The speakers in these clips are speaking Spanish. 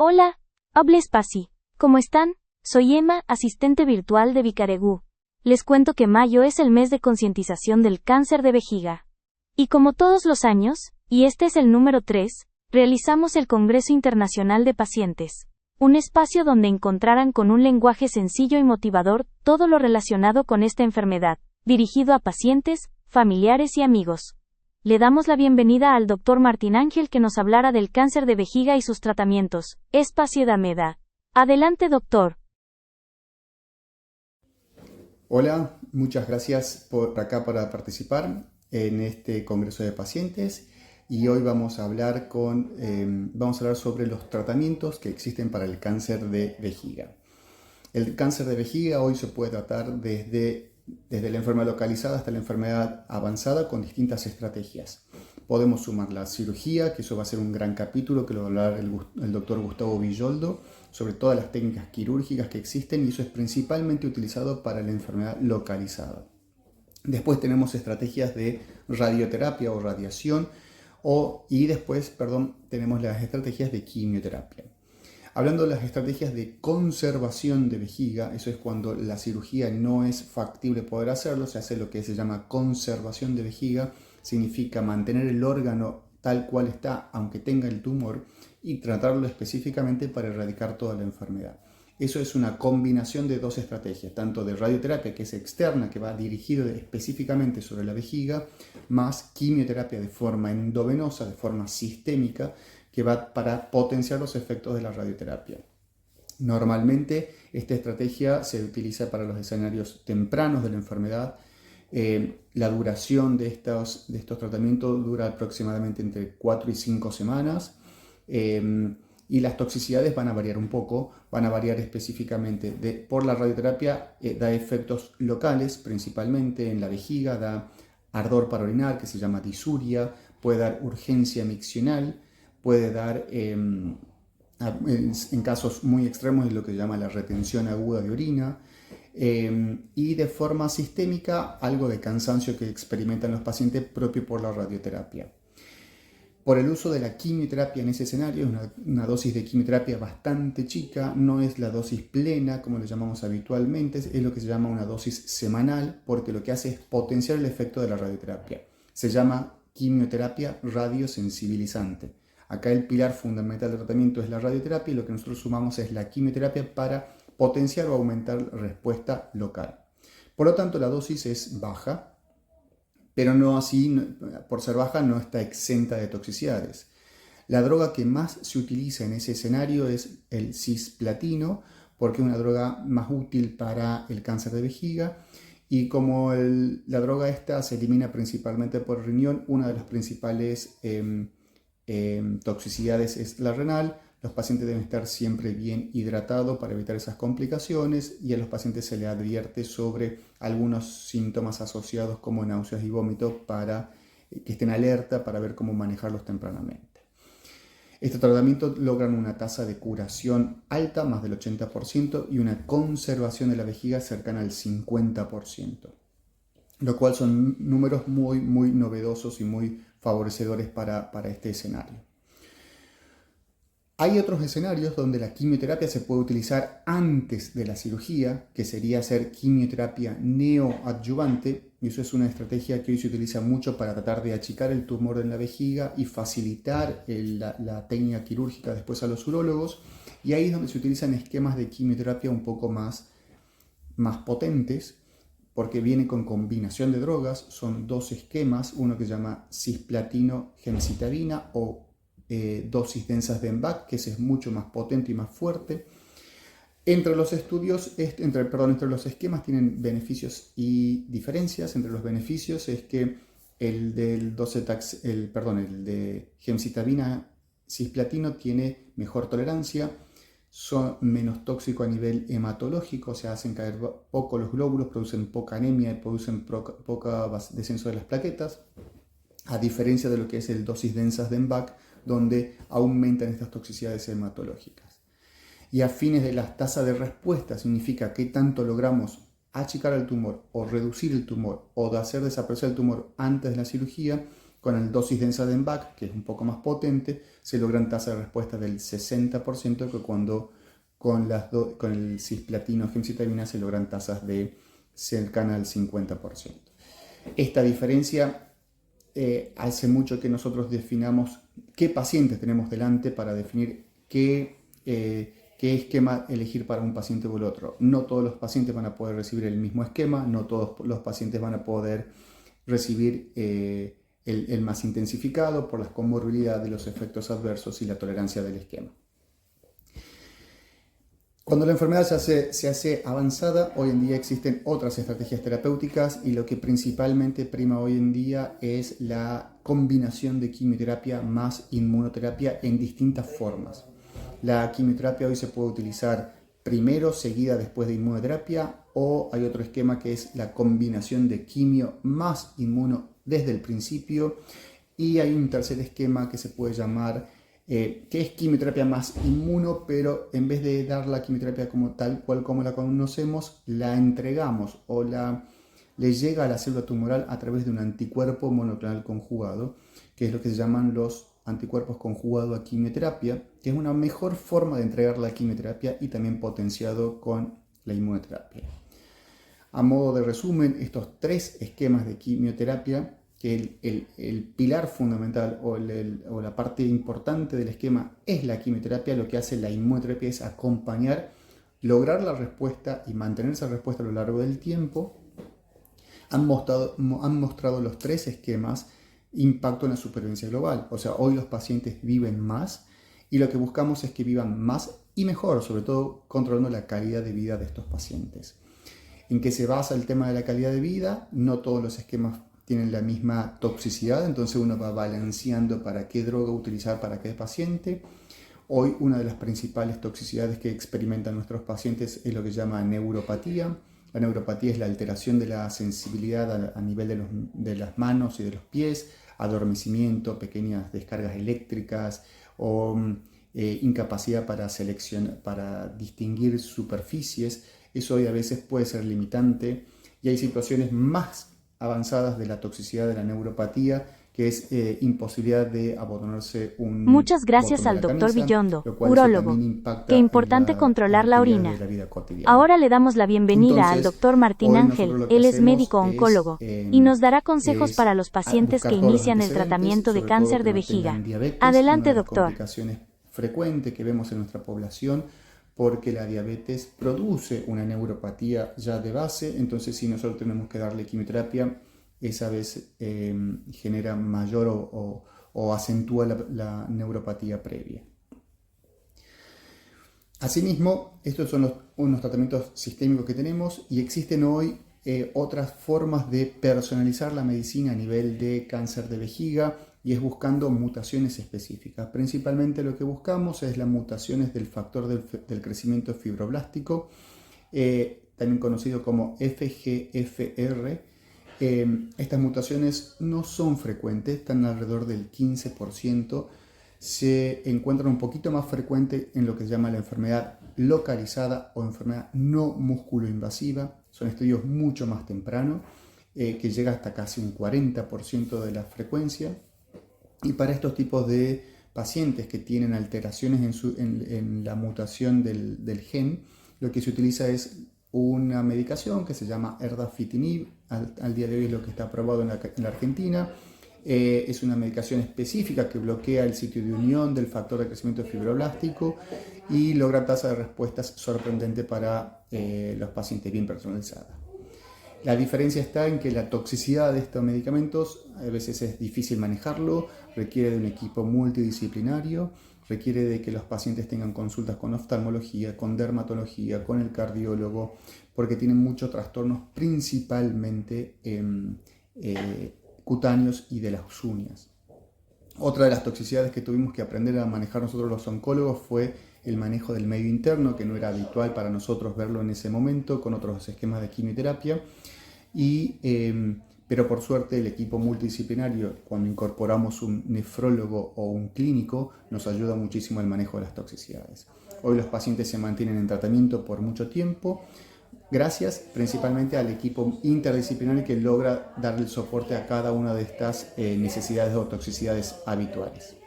Hola, habla Spasi. ¿Cómo están? Soy Emma, asistente virtual de Vicaregú. Les cuento que mayo es el mes de concientización del cáncer de vejiga. Y como todos los años, y este es el número 3, realizamos el Congreso Internacional de Pacientes. Un espacio donde encontrarán con un lenguaje sencillo y motivador todo lo relacionado con esta enfermedad, dirigido a pacientes, familiares y amigos. Le damos la bienvenida al Dr. Martín Ángel que nos hablará del cáncer de vejiga y sus tratamientos. Espacio Dameda. Adelante, doctor. Hola, muchas gracias por acá para participar en este Congreso de Pacientes y hoy vamos a hablar sobre los tratamientos que existen para el cáncer de vejiga. El cáncer de vejiga hoy se puede tratar desde la enfermedad localizada hasta la enfermedad avanzada con distintas estrategias. Podemos sumar la cirugía, que eso va a ser un gran capítulo que lo va a hablar el doctor Gustavo Villoldo, sobre todas las técnicas quirúrgicas que existen, y eso es principalmente utilizado para la enfermedad localizada. Después tenemos estrategias de radioterapia o radiación, tenemos las estrategias de quimioterapia. Hablando de las estrategias de conservación de vejiga, eso es cuando la cirugía no es factible poder hacerlo, se hace lo que se llama conservación de vejiga, significa mantener el órgano tal cual está, aunque tenga el tumor, y tratarlo específicamente para erradicar toda la enfermedad. Eso es una combinación de dos estrategias, tanto de radioterapia, que es externa, que va dirigido específicamente sobre la vejiga, más quimioterapia de forma endovenosa, de forma sistémica, que va para potenciar los efectos de la radioterapia. Normalmente esta estrategia se utiliza para los escenarios tempranos de la enfermedad. La duración de estos tratamientos dura aproximadamente entre 4 y 5 semanas y las toxicidades van a variar un poco, van a variar específicamente por la radioterapia, da efectos locales, principalmente en la vejiga, da ardor para orinar, que se llama disuria, puede dar urgencia miccional, puede dar, en casos muy extremos, de lo que se llama la retención aguda de orina, y de forma sistémica, algo de cansancio que experimentan los pacientes propio por la radioterapia. Por el uso de la quimioterapia en ese escenario, una dosis de quimioterapia bastante chica, no es la dosis plena como le llamamos habitualmente, es lo que se llama una dosis semanal, porque lo que hace es potenciar el efecto de la radioterapia. Se llama quimioterapia radiosensibilizante. Acá el pilar fundamental del tratamiento es la radioterapia y lo que nosotros sumamos es la quimioterapia para potenciar o aumentar la respuesta local. Por lo tanto, la dosis es baja, pero no así, por ser baja, no está exenta de toxicidades. La droga que más se utiliza en ese escenario es el cisplatino, porque es una droga más útil para el cáncer de vejiga. Y como la droga esta se elimina principalmente por riñón, una de las principales toxicidades es la renal. Los pacientes deben estar siempre bien hidratados para evitar esas complicaciones y a los pacientes se les advierte sobre algunos síntomas asociados como náuseas y vómitos para que estén alerta para ver cómo manejarlos tempranamente. Estos tratamientos logran una tasa de curación alta, más del 80%, y una conservación de la vejiga cercana al 50%, lo cual son números muy, muy novedosos y muy favorecedores para este escenario. Hay otros escenarios donde la quimioterapia se puede utilizar antes de la cirugía, que sería hacer quimioterapia neoadyuvante, y eso es una estrategia que hoy se utiliza mucho para tratar de achicar el tumor en la vejiga y facilitar la técnica quirúrgica después a los urólogos, y ahí es donde se utilizan esquemas de quimioterapia un poco más potentes, porque viene con combinación de drogas. Son dos esquemas, uno que se llama cisplatino gemcitabina o dosis densas de MVAC, que ese es mucho más potente y más fuerte. Entre los esquemas tienen beneficios y diferencias. Entre los beneficios es que el de gemcitabina cisplatino tiene mejor tolerancia, son menos tóxicos a nivel hematológico, o sea, hacen caer poco los glóbulos, producen poca anemia y producen poca descenso de las plaquetas, a diferencia de lo que es el dosis densas de MVAC, donde aumentan estas toxicidades hematológicas. Y a fines de la tasa de respuesta, significa qué tanto logramos achicar el tumor o reducir el tumor o de hacer desaparecer el tumor antes de la cirugía, Con el dosis densa de EMBAC, que es un poco más potente, se logran tasas de respuesta del 60% que cuando con el cisplatino gemcitabina se logran tasas de cercana al 50%. Esta diferencia hace mucho que nosotros definamos qué pacientes tenemos delante para definir qué esquema elegir para un paciente o el otro. No todos los pacientes van a poder recibir el mismo esquema, no todos los pacientes van a poder recibir el más intensificado por las comorbilidades, los efectos adversos y la tolerancia del esquema. Cuando la enfermedad se hace avanzada, hoy en día existen otras estrategias terapéuticas y lo que principalmente prima hoy en día es la combinación de quimioterapia más inmunoterapia en distintas formas. La quimioterapia hoy se puede utilizar primero, seguida después de inmunoterapia, o hay otro esquema que es la combinación de quimio más inmuno desde el principio, y hay un tercer esquema que se puede llamar que es quimioterapia más inmuno, pero en vez de dar la quimioterapia como tal cual como la conocemos, la entregamos o le llega a la célula tumoral a través de un anticuerpo monoclonal conjugado, que es lo que se llaman los anticuerpos conjugados a quimioterapia, que es una mejor forma de entregar la quimioterapia y también potenciado con la inmunoterapia. A modo de resumen, estos tres esquemas de quimioterapia, que el pilar fundamental o la parte importante del esquema es la quimioterapia, lo que hace la inmunoterapia es acompañar, lograr la respuesta y mantener esa respuesta a lo largo del tiempo. Han mostrado los tres esquemas impacto en la supervivencia global. O sea, hoy los pacientes viven más y lo que buscamos es que vivan más y mejor, sobre todo controlando la calidad de vida de estos pacientes. ¿En qué se basa el tema de la calidad de vida? No todos los esquemas tienen la misma toxicidad, entonces uno va balanceando para qué droga utilizar para qué paciente. Hoy una de las principales toxicidades que experimentan nuestros pacientes es lo que se llama neuropatía. La neuropatía es la alteración de la sensibilidad a nivel de las manos y de los pies, adormecimiento, pequeñas descargas eléctricas o incapacidad para distinguir superficies. Eso hoy a veces puede ser limitante y hay situaciones más avanzadas de la toxicidad de la neuropatía, que es imposibilidad de abotonarse un Muchas gracias botón al de la doctor camisa, Villondo, lo cual urólogo. también impacta Qué importante en controlar la actividades orina. de la vida cotidiana. Ahora le damos la bienvenida al Entonces, doctor Martín hoy Ángel. nosotros lo que Él es hacemos médico oncólogo y nos dará consejos para los pacientes buscar que todos los inician el antecedentes, tratamiento de sobre todo cáncer que de no vejiga. tengan diabetes, Adelante, una de las doctor. complicaciones frecuentes que vemos en nuestra población, porque la diabetes produce una neuropatía ya de base, entonces si nosotros tenemos que darle quimioterapia, esa vez genera mayor o acentúa la neuropatía previa. Asimismo, estos son unos tratamientos sistémicos que tenemos y existen hoy otras formas de personalizar la medicina a nivel de cáncer de vejiga y es buscando mutaciones específicas. Principalmente lo que buscamos es las mutaciones del factor del crecimiento fibroblástico, también conocido como FGFR. Estas mutaciones no son frecuentes, están alrededor del 15%. Se encuentran un poquito más frecuente en lo que se llama la enfermedad localizada o enfermedad no musculoinvasiva. Son estudios mucho más tempranos, que llega hasta casi un 40% de la frecuencia. Y para estos tipos de pacientes que tienen alteraciones en la mutación del gen, lo que se utiliza es una medicación que se llama erdafitinib. Al día de hoy es lo que está aprobado en la Argentina. Es una medicación específica que bloquea el sitio de unión del factor de crecimiento fibroblástico y logra tasa de respuestas sorprendente para los pacientes bien personalizadas. La diferencia está en que la toxicidad de estos medicamentos a veces es difícil manejarlo, requiere de un equipo multidisciplinario, requiere de que los pacientes tengan consultas con oftalmología, con dermatología, con el cardiólogo, porque tienen muchos trastornos principalmente cutáneos y de las uñas. Otra de las toxicidades que tuvimos que aprender a manejar nosotros los oncólogos fue el manejo del medio interno, que no era habitual para nosotros verlo en ese momento con otros esquemas de quimioterapia. Pero por suerte el equipo multidisciplinario, cuando incorporamos un nefrólogo o un clínico, nos ayuda muchísimo al manejo de las toxicidades. Hoy los pacientes se mantienen en tratamiento por mucho tiempo Gracias principalmente al equipo interdisciplinario que logra dar el soporte a cada una de estas necesidades o toxicidades habituales.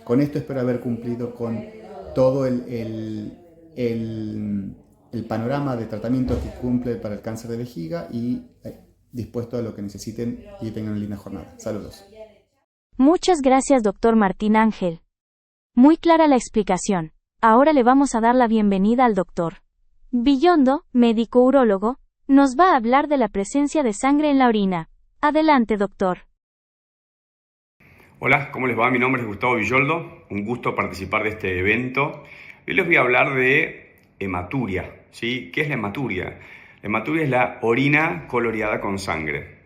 Con esto espero haber cumplido con todo el panorama de tratamiento que cumple para el cáncer de vejiga y dispuesto a lo que necesiten y tengan una linda jornada. Saludos. Muchas gracias, doctor Martín Ángel. Muy clara la explicación. Ahora le vamos a dar la bienvenida al doctor Villondo, médico urólogo, nos va a hablar de la presencia de sangre en la orina. Adelante, doctor. Hola, ¿cómo les va? Mi nombre es Gustavo Villoldo, un gusto participar de este evento. Hoy les voy a hablar de hematuria, ¿sí? ¿Qué es la hematuria? La hematuria es la orina coloreada con sangre.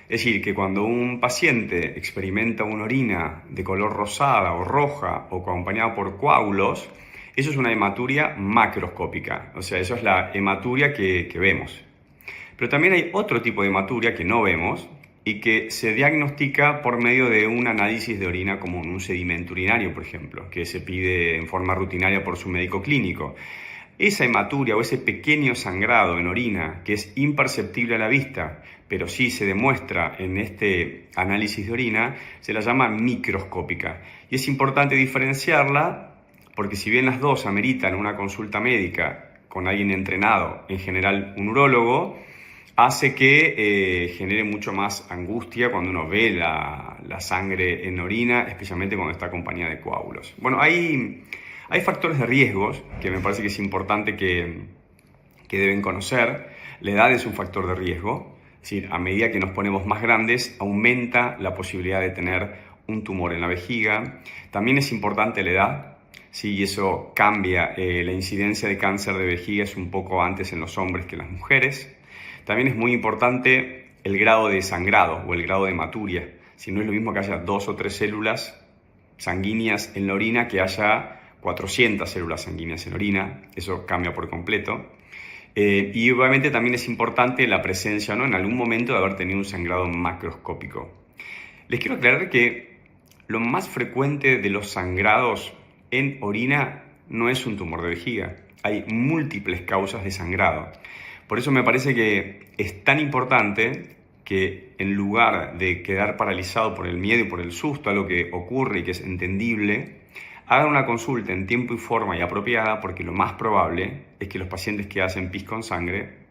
Es decir, que cuando un paciente experimenta una orina de color rosada o roja o acompañada por coágulos, eso es una hematuria macroscópica, o sea, eso es la hematuria que vemos. Pero también hay otro tipo de hematuria que no vemos y que se diagnostica por medio de un análisis de orina como un sedimento urinario, por ejemplo, que se pide en forma rutinaria por su médico clínico. Esa hematuria o ese pequeño sangrado en orina, que es imperceptible a la vista, pero sí se demuestra en este análisis de orina, se la llama microscópica. Y es importante diferenciarla porque si bien las dos ameritan una consulta médica con alguien entrenado, en general un urólogo, hace que genere mucho más angustia cuando uno ve la sangre en orina, especialmente cuando está acompañada de coágulos. Bueno, hay factores de riesgos que me parece que es importante que deben conocer. La edad es un factor de riesgo, es decir, a medida que nos ponemos más grandes, aumenta la posibilidad de tener un tumor en la vejiga. También es importante la edad, sí, y eso cambia. La incidencia de cáncer de vejiga es un poco antes en los hombres que en las mujeres. También es muy importante el grado de sangrado o el grado de hematuria. Si no es lo mismo que haya 2 o 3 células sanguíneas en la orina que haya 400 células sanguíneas en orina, eso cambia por completo. Y obviamente también es importante la presencia, ¿no?, en algún momento de haber tenido un sangrado macroscópico. Les quiero aclarar que lo más frecuente de los sangrados en orina no es un tumor de vejiga. Hay múltiples causas de sangrado. Por eso me parece que es tan importante que en lugar de quedar paralizado por el miedo y por el susto a lo que ocurre y que es entendible, hagan una consulta en tiempo y forma y apropiada, porque lo más probable es que los pacientes que hacen pis con sangre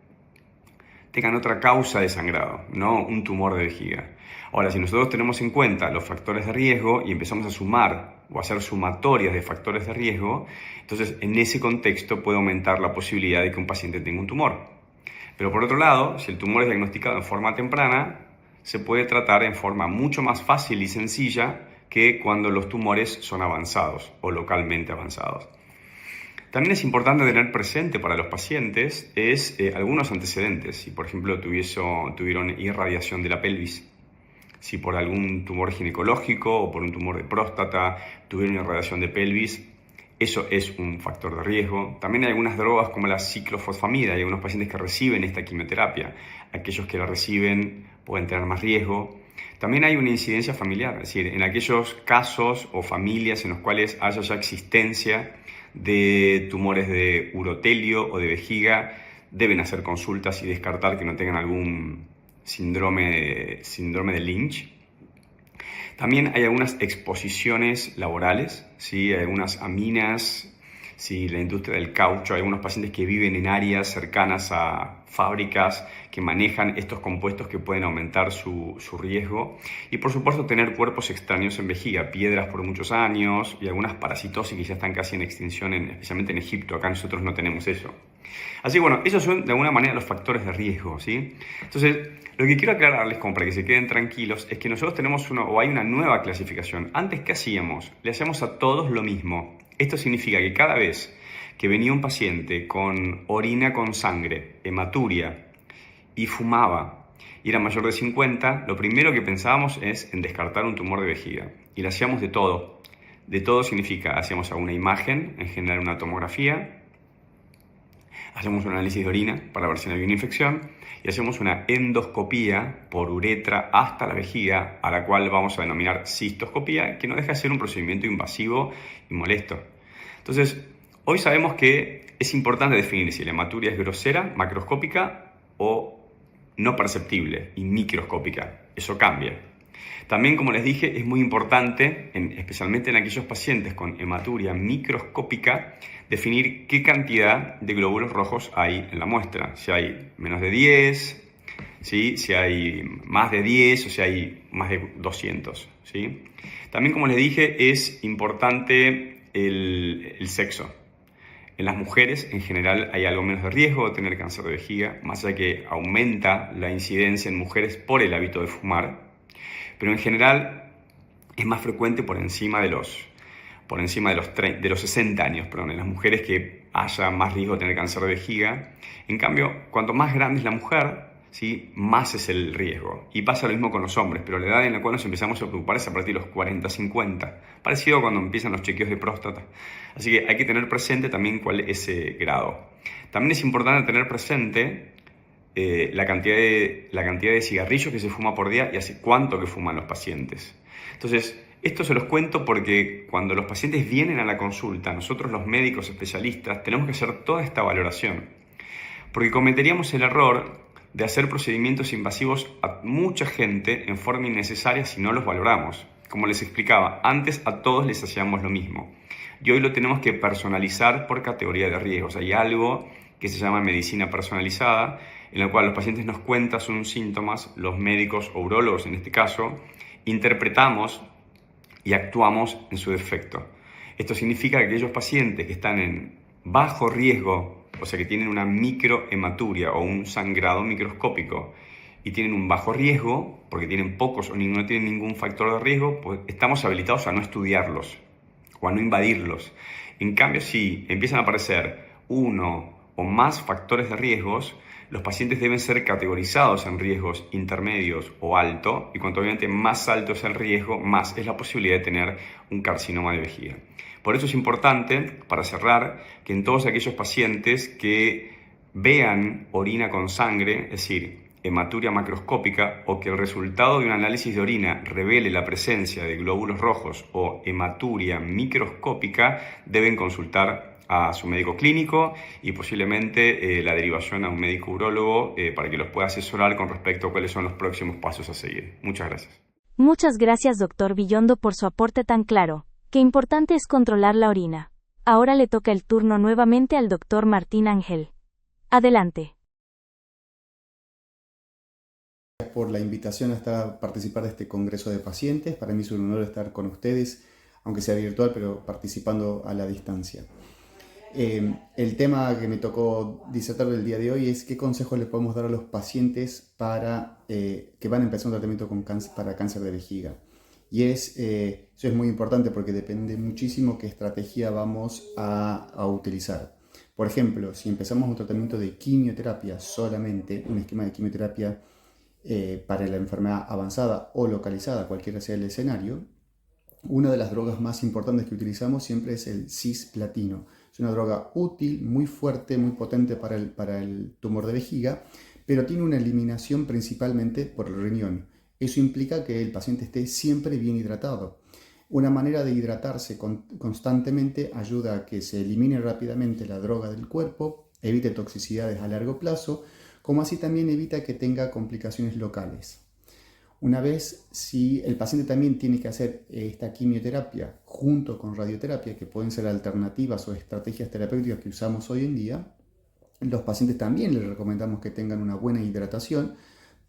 tengan otra causa de sangrado, no un tumor de vejiga. Ahora, si nosotros tenemos en cuenta los factores de riesgo y empezamos a sumar o a hacer sumatorias de factores de riesgo, entonces en ese contexto puede aumentar la posibilidad de que un paciente tenga un tumor. Pero por otro lado, si el tumor es diagnosticado en forma temprana, se puede tratar en forma mucho más fácil y sencilla que cuando los tumores son avanzados o localmente avanzados. También es importante tener presente para los pacientes algunos antecedentes. Si, por ejemplo, tuvieron irradiación de la pelvis, si por algún tumor ginecológico o por un tumor de próstata tuvieron irradiación de pelvis, eso es un factor de riesgo. También hay algunas drogas como la ciclofosfamida. Hay algunos pacientes que reciben esta quimioterapia. Aquellos que la reciben pueden tener más riesgo. También hay una incidencia familiar, es decir, en aquellos casos o familias en los cuales haya ya existencia de tumores de urotelio o de vejiga, deben hacer consultas y descartar que no tengan algún síndrome de Lynch. También hay algunas exposiciones laborales, ¿sí? Hay algunas aminas, ¿sí? La industria del caucho, hay algunos pacientes que viven en áreas cercanas a fábricas que manejan estos compuestos que pueden aumentar su riesgo. Y por supuesto tener cuerpos extraños en vejiga, piedras por muchos años y algunas parasitosis que ya están casi en extinción, especialmente en Egipto. Acá nosotros no tenemos eso. Así que bueno, esos son de alguna manera los factores de riesgo, ¿sí? Entonces, lo que quiero aclararles, como para que se queden tranquilos, es que nosotros tenemos hay una nueva clasificación. Antes, ¿qué hacíamos? Le hacíamos a todos lo mismo. Esto significa que cada vez que venía un paciente con orina con sangre, hematuria, y fumaba, y era mayor de 50, lo primero que pensábamos es en descartar un tumor de vejiga. Y le hacíamos de todo. De todo significa, hacíamos alguna imagen, en general una tomografía, hacemos un análisis de orina para ver si no hay una infección y hacemos una endoscopía por uretra hasta la vejiga, a la cual vamos a denominar cistoscopía, que no deja de ser un procedimiento invasivo y molesto. Entonces, hoy sabemos que es importante definir si la hematuria es grosera, macroscópica o no perceptible y microscópica. Eso cambia. También, como les dije, es muy importante, especialmente en aquellos pacientes con hematuria microscópica, definir qué cantidad de glóbulos rojos hay en la muestra. Si hay menos de 10, ¿sí? Si hay más de 10 o si hay más de 200. ¿Sí? También, como les dije, es importante el sexo. En las mujeres, en general, hay algo menos de riesgo de tener cáncer de vejiga, más allá que aumenta la incidencia en mujeres por el hábito de fumar. Pero en general es más frecuente por encima de los 60 años, en las mujeres que haya más riesgo de tener cáncer de vejiga. En cambio, cuanto más grande es la mujer, ¿sí?, más es el riesgo. Y pasa lo mismo con los hombres, pero la edad en la cual nos empezamos a preocupar es a partir de los 40, 50. Parecido a cuando empiezan los chequeos de próstata. Así que hay que tener presente también cuál es ese grado. También es importante tener presente la cantidad de cigarrillos que se fuma por día y hace cuánto que fuman los pacientes. Entonces, esto se los cuento porque cuando los pacientes vienen a la consulta, nosotros los médicos especialistas tenemos que hacer toda esta valoración. Porque cometeríamos el error de hacer procedimientos invasivos a mucha gente en forma innecesaria si no los valoramos. Como les explicaba, antes a todos les hacíamos lo mismo. Y hoy lo tenemos que personalizar por categoría de riesgos. Hay algo que se llama medicina personalizada, en la cual los pacientes nos cuentan sus síntomas, los médicos o urólogos en este caso, interpretamos y actuamos en su defecto. Esto significa que aquellos pacientes que están en bajo riesgo, o sea que tienen una microhematuria o un sangrado microscópico y tienen un bajo riesgo, porque tienen pocos o no tienen ningún factor de riesgo, pues estamos habilitados a no estudiarlos o a no invadirlos. En cambio, si empiezan a aparecer uno o más factores de riesgos, los pacientes deben ser categorizados en riesgos intermedios o alto, y cuanto obviamente más alto es el riesgo, más es la posibilidad de tener un carcinoma de vejiga. Por eso es importante, para cerrar, que en todos aquellos pacientes que vean orina con sangre, es decir, hematuria macroscópica, o que el resultado de un análisis de orina revele la presencia de glóbulos rojos o hematuria microscópica, deben consultar a su médico clínico y posiblemente la derivación a un médico urólogo para que los pueda asesorar con respecto a cuáles son los próximos pasos a seguir. Muchas gracias. Muchas gracias, Dr. Villondo, por su aporte tan claro. Qué importante es controlar la orina. Ahora le toca el turno nuevamente al Dr. Martín Ángel. Adelante. Gracias por la invitación a participar de este congreso de pacientes. Para mí es un honor estar con ustedes, aunque sea virtual, pero participando a la distancia. El tema que me tocó disertar el día de hoy es qué consejos le podemos dar a los pacientes que van a empezar un tratamiento para cáncer de vejiga. Y eso es muy importante porque depende muchísimo qué estrategia vamos a utilizar. Por ejemplo, si empezamos un tratamiento de quimioterapia solamente, un esquema de quimioterapia para la enfermedad avanzada o localizada, cualquiera sea el escenario, una de las drogas más importantes que utilizamos siempre es el cisplatino. Es una droga útil, muy fuerte, muy potente para el tumor de vejiga, pero tiene una eliminación principalmente por el riñón. Eso implica que el paciente esté siempre bien hidratado. Una manera de hidratarse constantemente ayuda a que se elimine rápidamente la droga del cuerpo, evite toxicidades a largo plazo, como así también evita que tenga complicaciones locales. Una vez, si el paciente también tiene que hacer esta quimioterapia junto con radioterapia, que pueden ser alternativas o estrategias terapéuticas que usamos hoy en día, los pacientes también les recomendamos que tengan una buena hidratación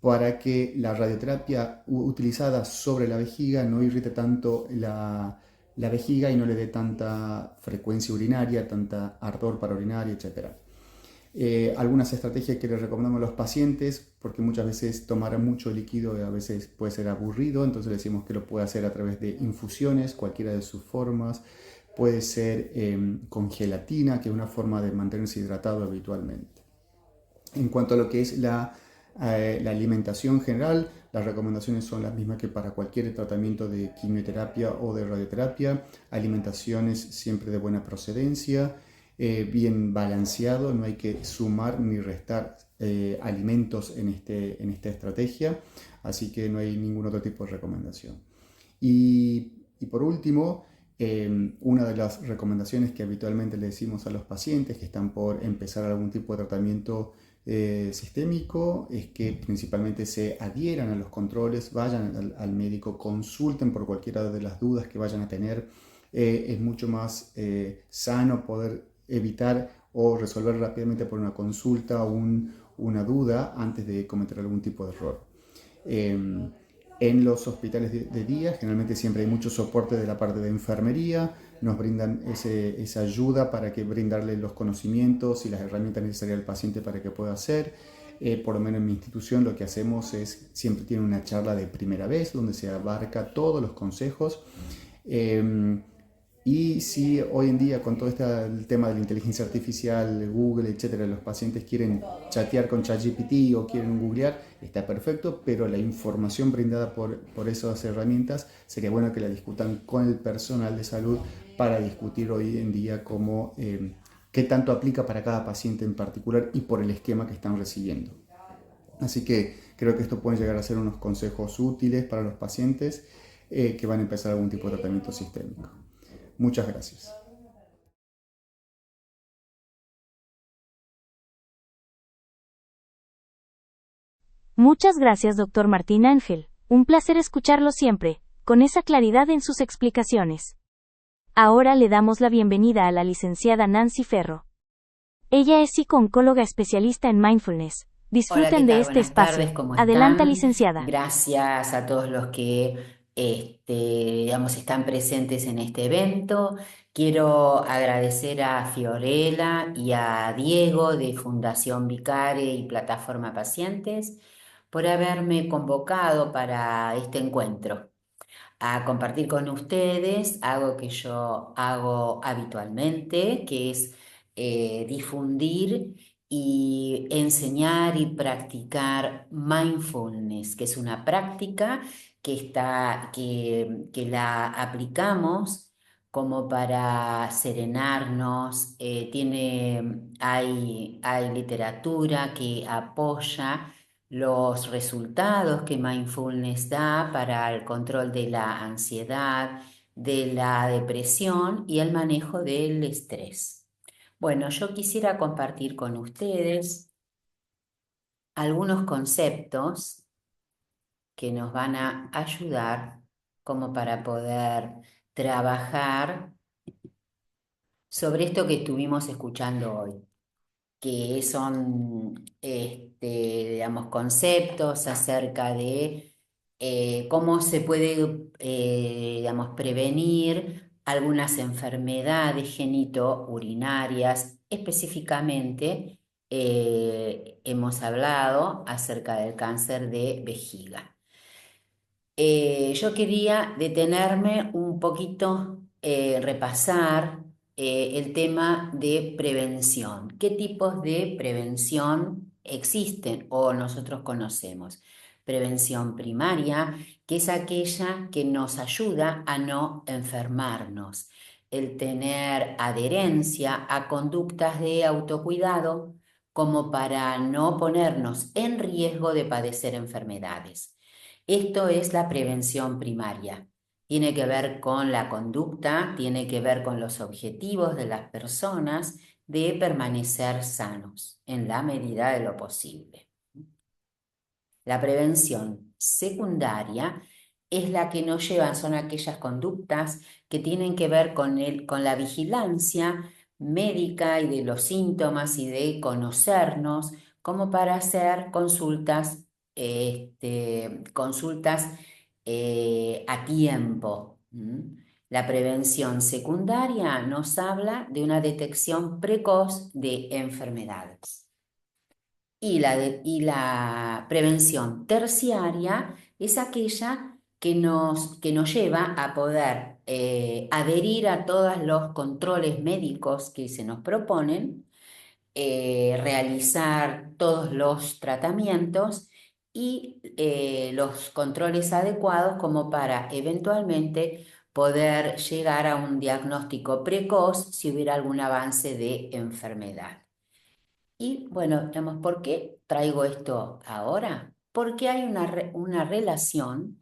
para que la radioterapia utilizada sobre la vejiga no irrite tanto la vejiga y no le dé tanta frecuencia urinaria, tanta ardor para orinar, etc. Algunas estrategias que les recomendamos a los pacientes, porque muchas veces tomar mucho líquido a veces puede ser aburrido, entonces le decimos que lo puede hacer a través de infusiones, cualquiera de sus formas. Puede ser con gelatina, que es una forma de mantenerse hidratado habitualmente. En cuanto a lo que es la alimentación general, las recomendaciones son las mismas que para cualquier tratamiento de quimioterapia o de radioterapia. Alimentaciones siempre de buena procedencia, bien balanceado, no hay que sumar ni restar alimentos en esta estrategia, así que no hay ningún otro tipo de recomendación. Y por último, Una de las recomendaciones que habitualmente le decimos a los pacientes que están por empezar algún tipo de tratamiento sistémico es que principalmente se adhieran a los controles, vayan al médico, consulten por cualquiera de las dudas que vayan a tener. Es mucho más sano poder evitar o resolver rápidamente por una consulta una duda antes de cometer algún tipo de error. En los hospitales de día generalmente siempre hay mucho soporte de la parte de enfermería, nos brindan esa ayuda para que brindarle los conocimientos y las herramientas necesarias al paciente para que pueda hacer. Por lo menos en mi institución lo que hacemos es, siempre tiene una charla de primera vez donde se abarca todos los consejos. Y si hoy en día con todo el tema de la inteligencia artificial, Google, etcétera, los pacientes quieren chatear con ChatGPT o quieren googlear, está perfecto, pero la información brindada por esas herramientas sería bueno que la discutan con el personal de salud para discutir hoy en día qué tanto aplica para cada paciente en particular y por el esquema que están recibiendo. Así que creo que esto puede llegar a ser unos consejos útiles para los pacientes que van a empezar algún tipo de tratamiento sistémico. Muchas gracias. Muchas gracias, doctor Martín Ángel. Un placer escucharlo siempre, con esa claridad en sus explicaciones. Ahora le damos la bienvenida a la licenciada Nancy Ferro. Ella es psico-oncóloga especialista en mindfulness. Disfruten Hola, ¿qué de tal? este Buenas espacio. tardes, ¿cómo Adelante, están? licenciada. Gracias a todos los que digamos, están presentes en este evento. Quiero agradecer a Fiorella y a Diego de Fundación Vicare y Plataforma Pacientes por haberme convocado para este encuentro, a compartir con ustedes algo que yo hago habitualmente, que es difundir y enseñar y practicar mindfulness, que es una práctica que la aplicamos como para serenarnos. Hay literatura que apoya los resultados que mindfulness da para el control de la ansiedad, de la depresión y el manejo del estrés. Bueno, yo quisiera compartir con ustedes algunos conceptos que nos van a ayudar como para poder trabajar sobre esto que estuvimos escuchando hoy, que son, digamos, conceptos acerca de cómo se puede, digamos, prevenir algunas enfermedades genitourinarias. Específicamente, hemos hablado acerca del cáncer de vejiga. Yo quería detenerme un poquito, repasar el tema de prevención. ¿Qué tipos de prevención existen o nosotros conocemos? Prevención primaria, que es aquella que nos ayuda a no enfermarnos, el tener adherencia a conductas de autocuidado como para no ponernos en riesgo de padecer enfermedades. Esto es la prevención primaria. Tiene que ver con la conducta, tiene que ver con los objetivos de las personas de permanecer sanos en la medida de lo posible. La prevención secundaria es la que nos llevan, son aquellas conductas que tienen que ver con la vigilancia médica y de los síntomas y de conocernos, como para hacer consultas a tiempo. La prevención secundaria nos habla de una detección precoz de enfermedades. Y la prevención terciaria es aquella que nos lleva a poder adherir a todos los controles médicos que se nos proponen, realizar todos los tratamientos y los controles adecuados como para eventualmente poder llegar a un diagnóstico precoz si hubiera algún avance de enfermedad. Y bueno, digamos, ¿por qué traigo esto ahora? Porque hay una relación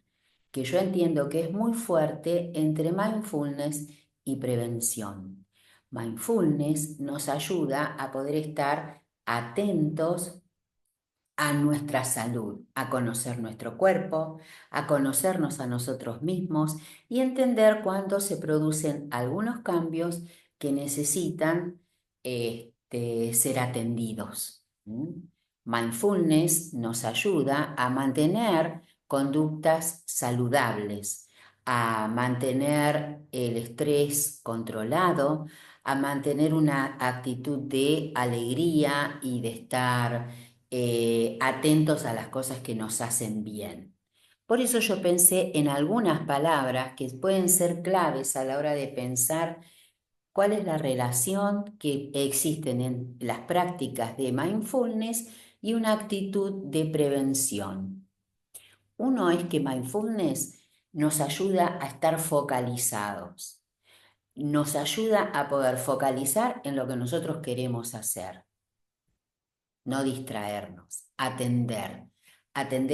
que yo entiendo que es muy fuerte entre mindfulness y prevención. Mindfulness nos ayuda a poder estar atentos a nuestra salud, a conocer nuestro cuerpo, a conocernos a nosotros mismos y entender cuándo se producen algunos cambios que necesitan ser atendidos. Mindfulness nos ayuda a mantener conductas saludables, a mantener el estrés controlado, a mantener una actitud de alegría y de estar atentos a las cosas que nos hacen bien. Por eso yo pensé en algunas palabras que pueden ser claves a la hora de pensar cuál es la relación que existen en las prácticas de mindfulness y una actitud de prevención. Uno es que mindfulness nos ayuda a estar focalizados, nos ayuda a poder focalizar en lo que nosotros queremos hacer. No distraernos, atender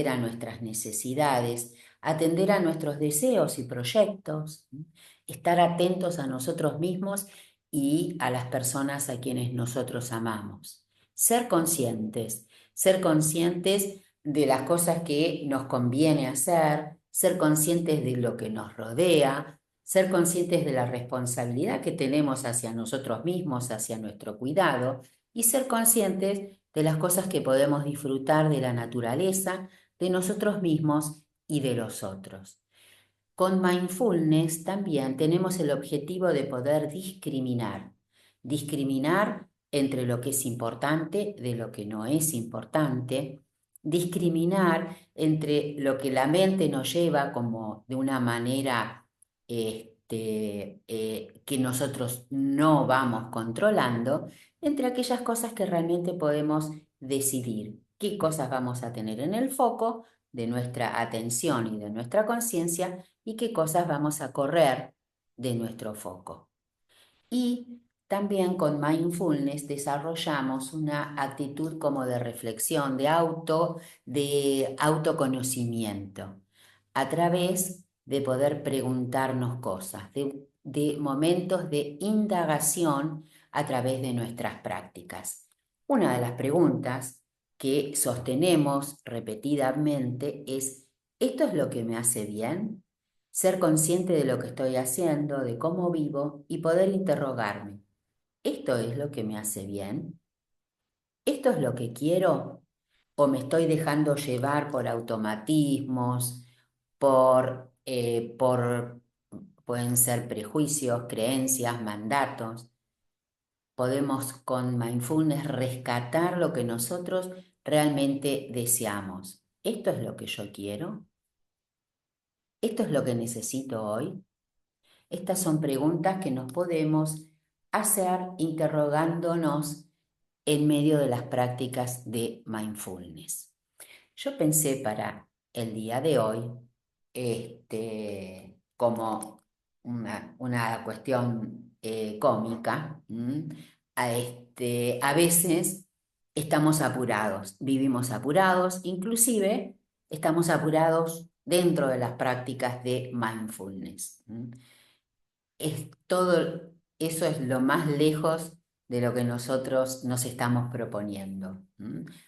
a nuestras necesidades, atender a nuestros deseos y proyectos, estar atentos a nosotros mismos y a las personas a quienes nosotros amamos. Ser conscientes de las cosas que nos conviene hacer, ser conscientes de lo que nos rodea, ser conscientes de la responsabilidad que tenemos hacia nosotros mismos, hacia nuestro cuidado, y ser conscientes de las cosas que podemos disfrutar de la naturaleza, de nosotros mismos y de los otros. Con mindfulness también tenemos el objetivo de poder discriminar entre lo que es importante de lo que no es importante, discriminar entre lo que la mente nos lleva como de una manera que nosotros no vamos controlando, entre aquellas cosas que realmente podemos decidir, qué cosas vamos a tener en el foco de nuestra atención y de nuestra conciencia y qué cosas vamos a correr de nuestro foco. Y también con mindfulness desarrollamos una actitud como de reflexión, de autoconocimiento, a través de poder preguntarnos cosas, de momentos de indagación a través de nuestras prácticas. Una de las preguntas que sostenemos repetidamente es: ¿esto es lo que me hace bien? Ser consciente de lo que estoy haciendo, de cómo vivo y poder interrogarme: ¿esto es lo que me hace bien? ¿Esto es lo que quiero? ¿O me estoy dejando llevar por automatismos, pueden ser prejuicios, creencias, mandatos? Podemos con mindfulness rescatar lo que nosotros realmente deseamos. ¿Esto es lo que yo quiero? ¿Esto es lo que necesito hoy? Estas son preguntas que nos podemos hacer interrogándonos en medio de las prácticas de mindfulness. Yo pensé para el día de hoy, como una cuestión cómica, a veces estamos apurados, vivimos apurados, inclusive estamos apurados dentro de las prácticas de mindfulness. Todo eso es lo más lejos de lo que nosotros nos estamos proponiendo.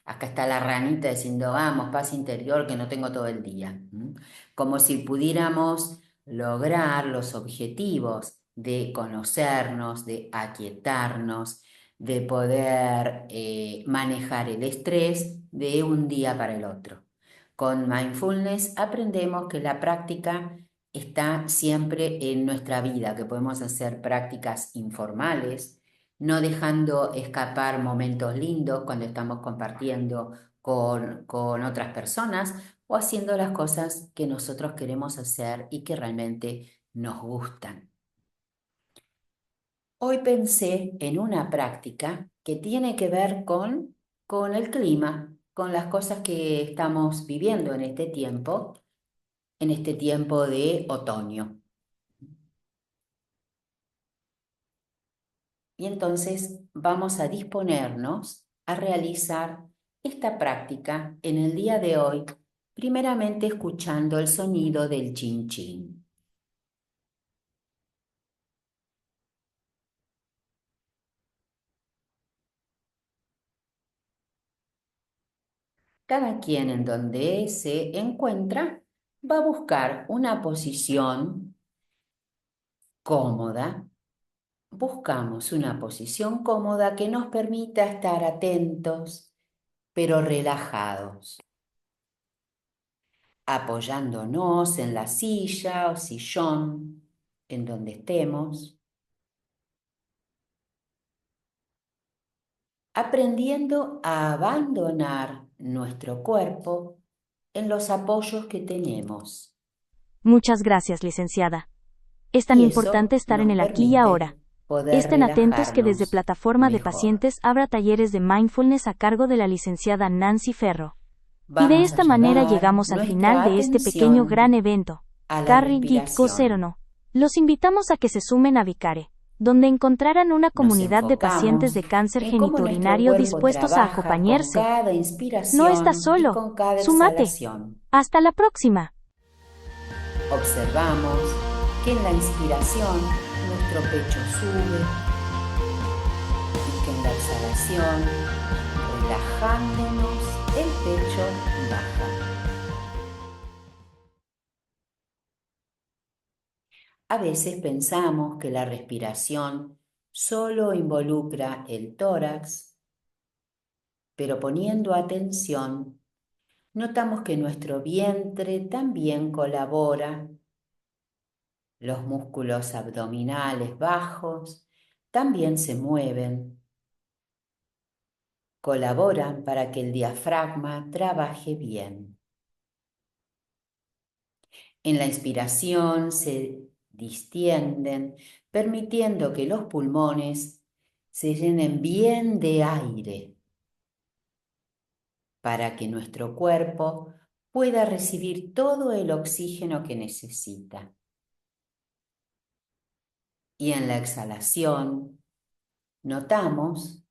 Acá está la ranita diciendo: vamos, paz interior que no tengo todo el día. Como si pudiéramos lograr los objetivos de conocernos, de aquietarnos, de poder manejar el estrés de un día para el otro. Con mindfulness aprendemos que la práctica está siempre en nuestra vida, que podemos hacer prácticas informales, no dejando escapar momentos lindos cuando estamos compartiendo con otras personas o haciendo las cosas que nosotros queremos hacer y que realmente nos gustan. Hoy pensé en una práctica que tiene que ver con el clima, con las cosas que estamos viviendo en este tiempo de otoño. Y entonces vamos a disponernos a realizar esta práctica en el día de hoy, primeramente escuchando el sonido del chin chin. Cada quien en donde se encuentra va a buscar una posición cómoda. Buscamos una posición cómoda que nos permita estar atentos, pero relajados, apoyándonos en la silla o sillón en donde estemos, aprendiendo a abandonar nuestro cuerpo en los apoyos que tenemos. Muchas gracias, licenciada. Es tan Y importante eso estar en nos el aquí y ahora. permite poder Estén atentos que desde relajarnos Plataforma de mejor. Pacientes habrá talleres de mindfulness a cargo de la licenciada Nancy Ferro. Y de Vamos a esta manera llevar llegamos al final nuestra de este pequeño gran atención evento. a la Carrie Git respiración. no. Los invitamos a que se sumen a Vicare, donde encontrarán una Nos comunidad de pacientes enfocamos de cáncer en cómo nuestro genitourinario cuerpo dispuestos a trabaja con acompañarse. cada No estás inspiración y solo. con cada Súmate. exhalación. Hasta la próxima. Observamos que en la inspiración nuestro pecho sube y que en la exhalación, relajándonos, el pecho baja. A veces pensamos que la respiración solo involucra el tórax, pero poniendo atención, notamos que nuestro vientre también colabora, los músculos abdominales bajos también se mueven, colaboran para que el diafragma trabaje bien. En la inspiración se distienden, permitiendo que los pulmones se llenen bien de aire para que nuestro cuerpo pueda recibir todo el oxígeno que necesita. Y en la exhalación notamos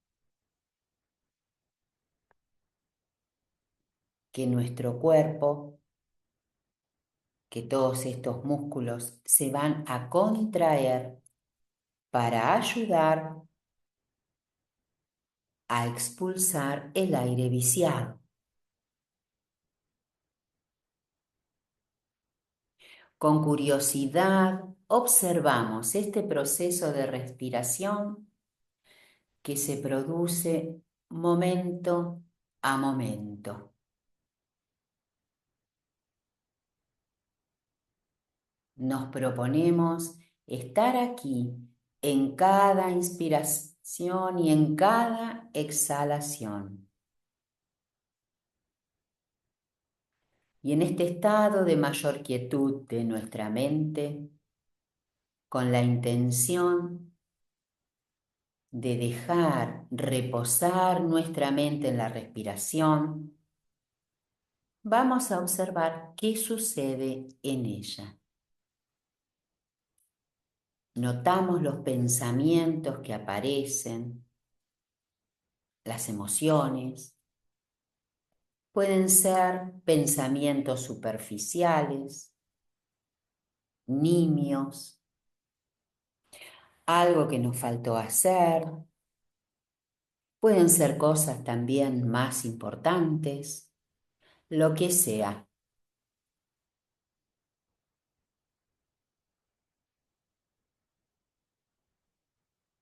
que nuestro cuerpo, que todos estos músculos se van a contraer para ayudar a expulsar el aire viciado. Con curiosidad observamos este proceso de respiración que se produce momento a momento. Nos proponemos estar aquí en cada inspiración y en cada exhalación. Y en este estado de mayor quietud de nuestra mente, con la intención de dejar reposar nuestra mente en la respiración, vamos a observar qué sucede en ella. Notamos los pensamientos que aparecen, las emociones. Pueden ser pensamientos superficiales, nimios, algo que nos faltó hacer. Pueden ser cosas también más importantes, lo que sea.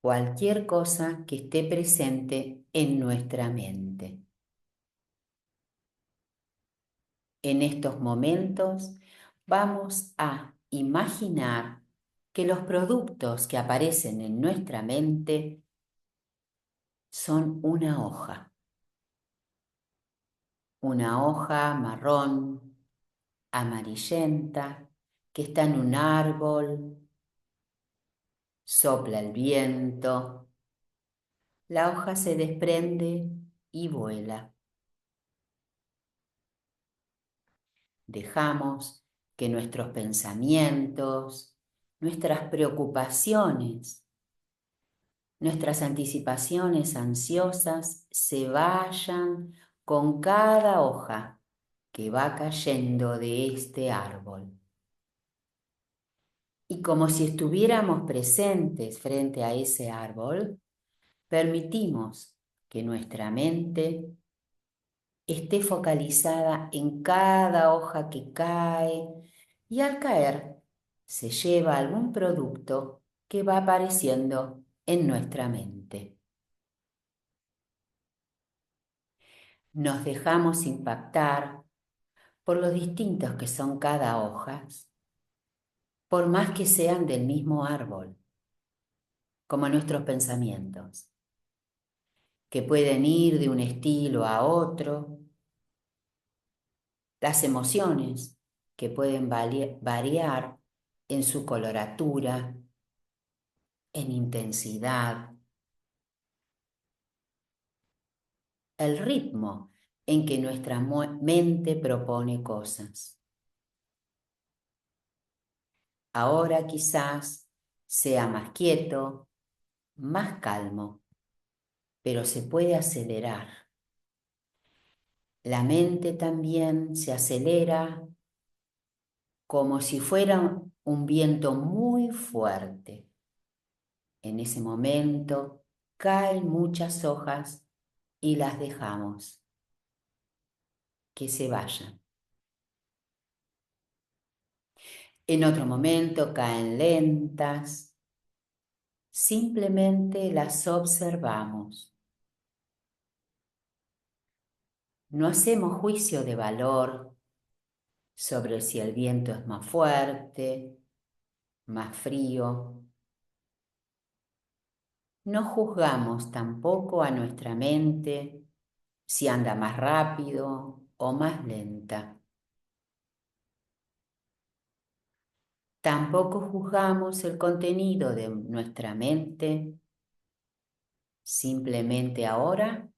Cualquier cosa que esté presente en nuestra mente. En estos momentos vamos a imaginar que los productos que aparecen en nuestra mente son una hoja marrón, amarillenta, que está en un árbol, sopla el viento, la hoja se desprende y vuela. Dejamos que nuestros pensamientos, nuestras preocupaciones, nuestras anticipaciones ansiosas se vayan con cada hoja que va cayendo de este árbol. Y como si estuviéramos presentes frente a ese árbol, permitimos que nuestra mente esté focalizada en cada hoja que cae y al caer se lleva algún producto que va apareciendo en nuestra mente. Nos dejamos impactar por lo distintos que son cada hoja, por más que sean del mismo árbol, como nuestros pensamientos, que pueden ir de un estilo a otro, las emociones, que pueden variar en su coloratura, en intensidad, el ritmo en que nuestra mente propone cosas. Ahora quizás sea más quieto, más calmo, pero se puede acelerar. La mente también se acelera como si fuera un viento muy fuerte. En ese momento caen muchas hojas y las dejamos que se vayan. En otro momento caen lentas, simplemente las observamos. No hacemos juicio de valor sobre si el viento es más fuerte, más frío. No juzgamos tampoco a nuestra mente si anda más rápido o más lenta. Tampoco juzgamos el contenido de nuestra mente. Simplemente ahora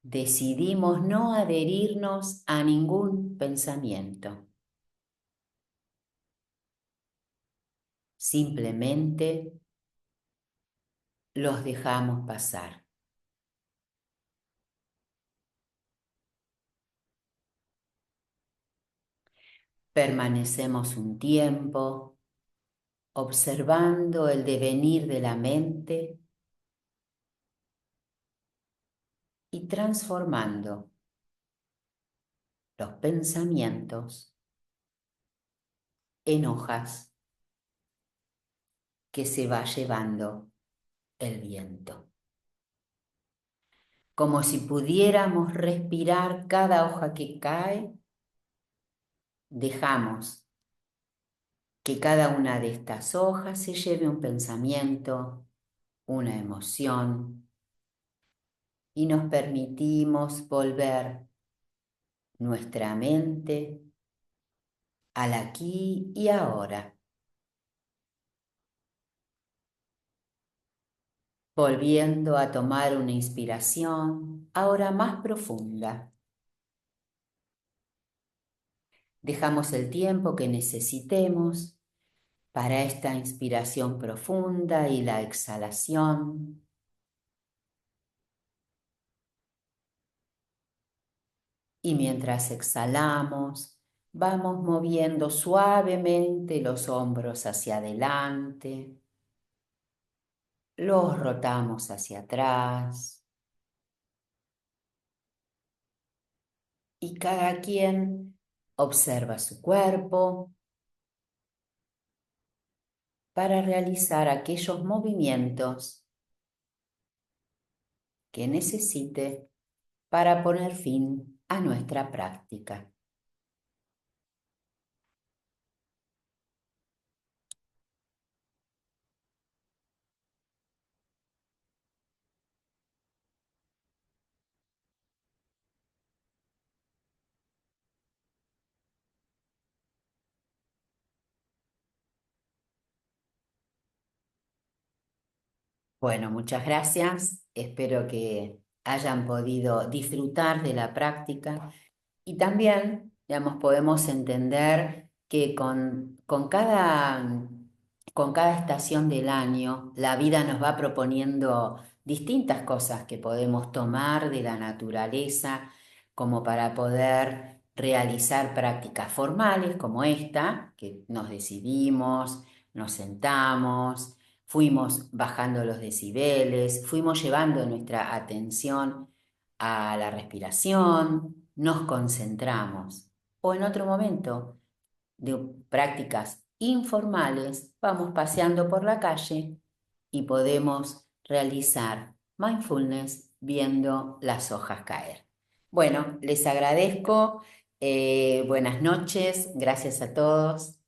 decidimos no adherirnos a ningún pensamiento. Simplemente los dejamos pasar. Permanecemos un tiempo observando el devenir de la mente y transformando los pensamientos en hojas que se va llevando el viento. Como si pudiéramos respirar cada hoja que cae, dejamos que cada una de estas hojas se lleve un pensamiento, una emoción, y nos permitimos volver nuestra mente al aquí y ahora, volviendo a tomar una inspiración ahora más profunda. Dejamos el tiempo que necesitemos para esta inspiración profunda y la exhalación. Y mientras exhalamos, vamos moviendo suavemente los hombros hacia adelante, los rotamos hacia atrás y cada quien observa su cuerpo para realizar aquellos movimientos que necesite para poner fin a nuestra práctica. Bueno, muchas gracias. Espero que hayan podido disfrutar de la práctica y también, digamos, podemos entender que con cada estación del año la vida nos va proponiendo distintas cosas que podemos tomar de la naturaleza como para poder realizar prácticas formales como esta, que nos decidimos, nos sentamos, fuimos bajando los decibeles, fuimos llevando nuestra atención a la respiración, nos concentramos. O en otro momento de prácticas informales, vamos paseando por la calle y podemos realizar mindfulness viendo las hojas caer. Bueno, les agradezco. Buenas noches. Gracias a todos.